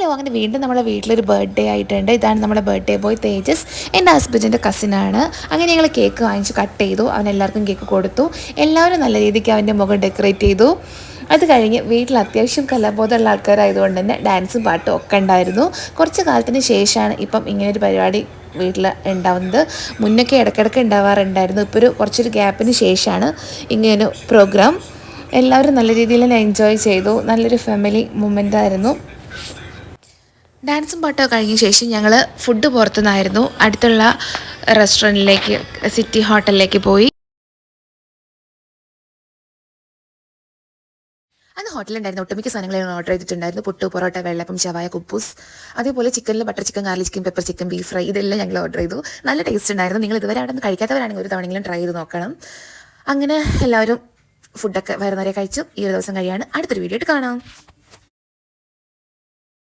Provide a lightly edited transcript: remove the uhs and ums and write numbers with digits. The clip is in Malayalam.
ഹലോ, അങ്ങനെ വീണ്ടും നമ്മുടെ വീട്ടിലൊരു ബർത്ത്ഡേ ആയിട്ടുണ്ട്. ഇതാണ് നമ്മുടെ ബർത്ത്ഡേ ബോയ് തേജസ്, എൻ്റെ ഹസ്ബൻഡിൻ്റെ കസിനാണ്. അങ്ങനെ ഞങ്ങൾ കേക്ക് വാങ്ങിച്ച് കട്ട് ചെയ്തു, അവൻ എല്ലാവർക്കും കേക്ക് കൊടുത്തു. എല്ലാവരും നല്ല രീതിക്ക് അവൻ്റെ മുഖം ഡെക്കറേറ്റ് ചെയ്തു. അത് കഴിഞ്ഞ് വീട്ടിൽ അത്യാവശ്യം കലാബോധമുള്ള ആൾക്കാരായതുകൊണ്ട് തന്നെ ഡാൻസും പാട്ടും ഒക്കെ ഉണ്ടായിരുന്നു. കുറച്ച് കാലത്തിന് ശേഷമാണ് ഇപ്പം ഇങ്ങനൊരു പരിപാടി വീട്ടിൽ ഉണ്ടാവുന്നത്. മുന്നൊക്കെ ഇടയ്ക്കിടയ്ക്ക് ഉണ്ടാവാറുണ്ടായിരുന്നു. ഇപ്പോൾ കുറച്ചൊരു ഗ്യാപ്പിന് ശേഷമാണ് ഇങ്ങനൊരു പ്രോഗ്രാം. എല്ലാവരും നല്ല രീതിയിൽ തന്നെ എൻജോയ് ചെയ്തു. നല്ലൊരു ഫാമിലി മൊമെൻ്റ് ആയിരുന്നു. ഡാൻസും പാട്ടൊക്കെ കഴിഞ്ഞ ശേഷം ഞങ്ങൾ ഫുഡ് പുറത്തുനിന്നായിരുന്നു അടുത്തുള്ള റെസ്റ്റോറൻറ്റിലേക്ക്, സിറ്റി ഹോട്ടലിലേക്ക് പോയി. അന്ന് ഹോട്ടലുണ്ടായിരുന്നു ഒട്ടുമിക്ക സാധനങ്ങൾ ഓർഡർ ചെയ്തിട്ടുണ്ടായിരുന്നു. പുട്ട്, പൊറോട്ട, വെള്ളപ്പം, ചവായ, കുപ്പൂസ്, അതേപോലെ ചിക്കനിൽ butter chicken, garlic chicken, pepper chicken, beef fry, ഇതെല്ലാം ഞങ്ങൾ ഓർഡർ ചെയ്തു. നല്ല ടേസ്റ്റ് ഉണ്ടായിരുന്നു. നിങ്ങൾ ഇതുവരെ അവിടെ നിന്ന് കഴിക്കാത്തവരാണെങ്കിൽ ഒരു തവണയെങ്കിലും ട്രൈ ചെയ്ത് നോക്കണം. അങ്ങനെ എല്ലാവരും ഫുഡൊക്കെ വരുന്നവരെ കഴിച്ചു. ഈ ഒരു ദിവസം കഴിയാണ്. അടുത്തൊരു വീഡിയോ ആയിട്ട് കാണാം.